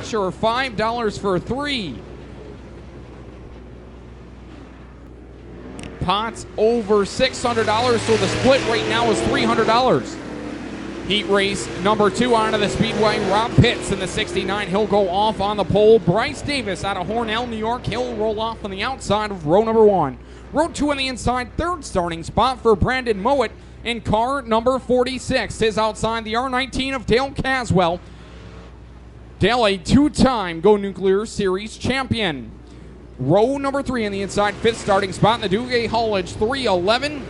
cash or $5 for 3. Pots over $600, so the split right now is $300. Heat race number 2 onto the speedway. Rob Pitts in the 69. He'll go off on the pole. Bryce Davis out of Hornell, New York. He'll roll off on the outside of row number 1. Row 2 on the inside. Third starting spot for Brandon Mowat in car number 46. His outside the R19 of Dale Caswell. Dale, a 2-time Go Nuclear Series champion. Row number 3 on the inside. Fifth starting spot in the Duguay Haulage 311.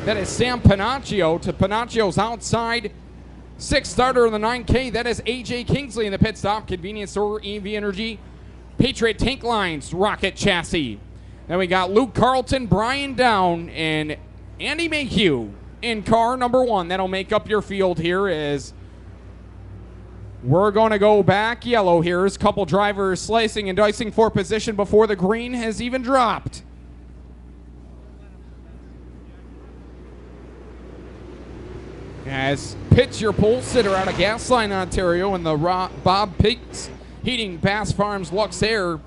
That is Sam Panaccio to Panaccio's outside. Sixth starter in the 9K, that is A.J. Kingsley in the pit stop. Convenience store, EV Energy, Patriot Tank Lines, Rocket Chassis. Then we got Luke Carlton, Brian Down, and Andy Mayhew in car number 1. That'll make up your field here as we're going to go back yellow here. As a couple drivers slicing and dicing for position before the green has even dropped. As Pitts, your pole sitter out of Gasline, Ontario, and the Bob Pigs Heating, Bass Farms, Luxair,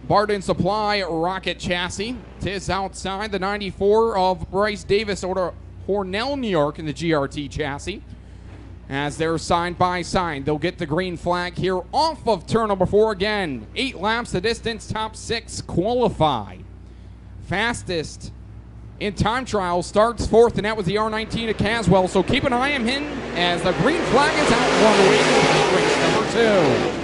Barden Supply, Rocket Chassis. Tis outside the 94 of Bryce Davis out of Hornell, New York, in the GRT chassis. As they're side by side, they'll get the green flag here off of turn number 4 again. 8 laps the distance, top 6 qualify. Fastest in time trial starts 4th, and that was the R19 of Caswell. So keep an eye on him as the green flag is out. Race number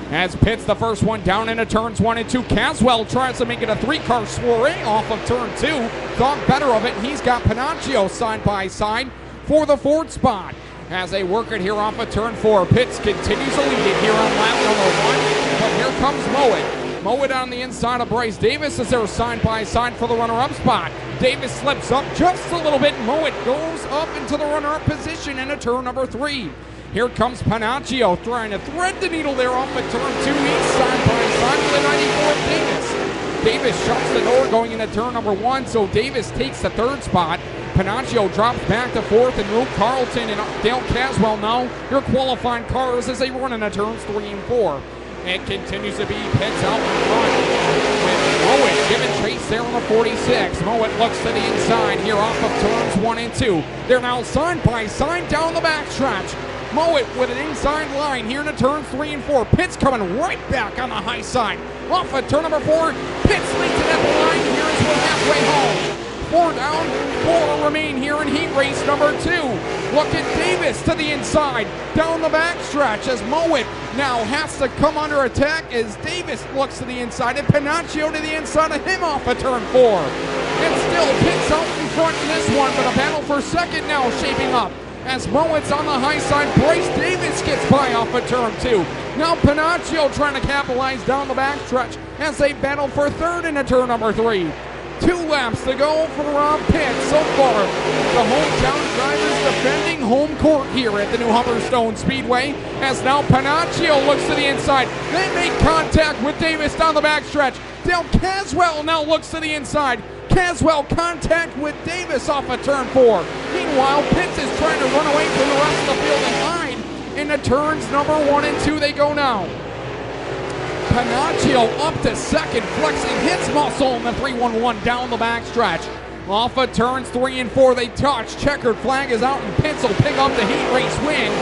2. As Pitts the first one down into turns 1 and 2. Caswell tries to make it a 3-car soiree off of turn 2. Thought better of it, and he's got Panaccio side by side for the 4th spot. As they work it here off of turn 4. Pitts continues to lead it here on lap number 1, but here comes Mowat. Mowat on the inside of Bryce Davis as they're side by side for the runner-up spot. Davis slips up just a little bit. Mowat goes up into the runner-up position into turn number 3. Here comes Panaccio trying to thread the needle there off of turn 2. He's side by side with the 94 of Davis. Davis shuts the door going into turn number 1, so Davis takes the 3rd spot. Panaccio drops back to 4th, and Luke Carlton and Dale Caswell now your qualifying cars as they run into turns 3 and 4. It continues to be Pitts out in front with Mowat giving chase there on the 46. Mowat looks to the inside here off of turns 1 and 2. They're now side by side down the backstretch. Mowat with an inside line here into turns 3 and 4. Pitts coming right back on the high side. Off of turn number 4. Pitts leads it at the line here as we're halfway home. 4 down, 4 remain here in heat race number 2. Look at Davis to the inside, down the backstretch as Mowat now has to come under attack as Davis looks to the inside and Panaccio to the inside of him off of turn 4. And still Pitts out in front in this one, but a battle for second now shaping up. As Mowat's on the high side, Bryce Davis gets by off of turn 2. Now Panaccio trying to capitalize down the backstretch as they battle for 3rd into turn number 3. 2 laps to go for Rob Pitts so far. The hometown drivers defending home court here at the new Humberstone Speedway as now Panaccio looks to the inside. They make contact with Davis down the backstretch. Dale Caswell now looks to the inside. Caswell contact with Davis off of turn 4. Meanwhile, Pitts is trying to run away from the rest of the field and hide. Into turns number 1 and 2 they go now. Panaccio up to 2nd, flexing his muscle in the 311 down the backstretch. Off of turns 3 and 4 they touch. Checkered flag is out and Pitts will pick up the heat race win.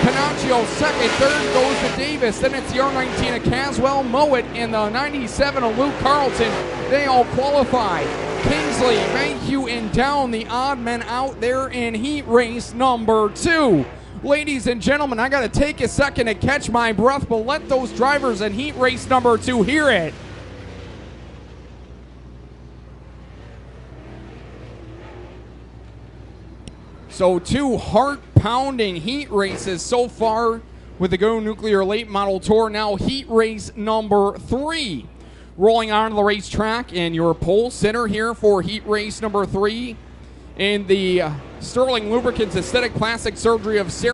Panaccio 2nd, 3rd goes to Davis. Then it's the R19 of Caswell, Mowat, and the 97 of Luke Carlton. They all qualify. Kingsley, Mayhew, and Down, the odd men out there in heat race number 2. Ladies and gentlemen, I got to take a second to catch my breath, but let those drivers in heat race number 2 hear it. So 2 heart-pounding heat races so far with the Go Nuclear Late Model Tour. Now heat race number 3. Rolling onto the racetrack, and your pole sitter here for heat race number 3 in the Sterling Lubricants Aesthetic Plastic Surgery of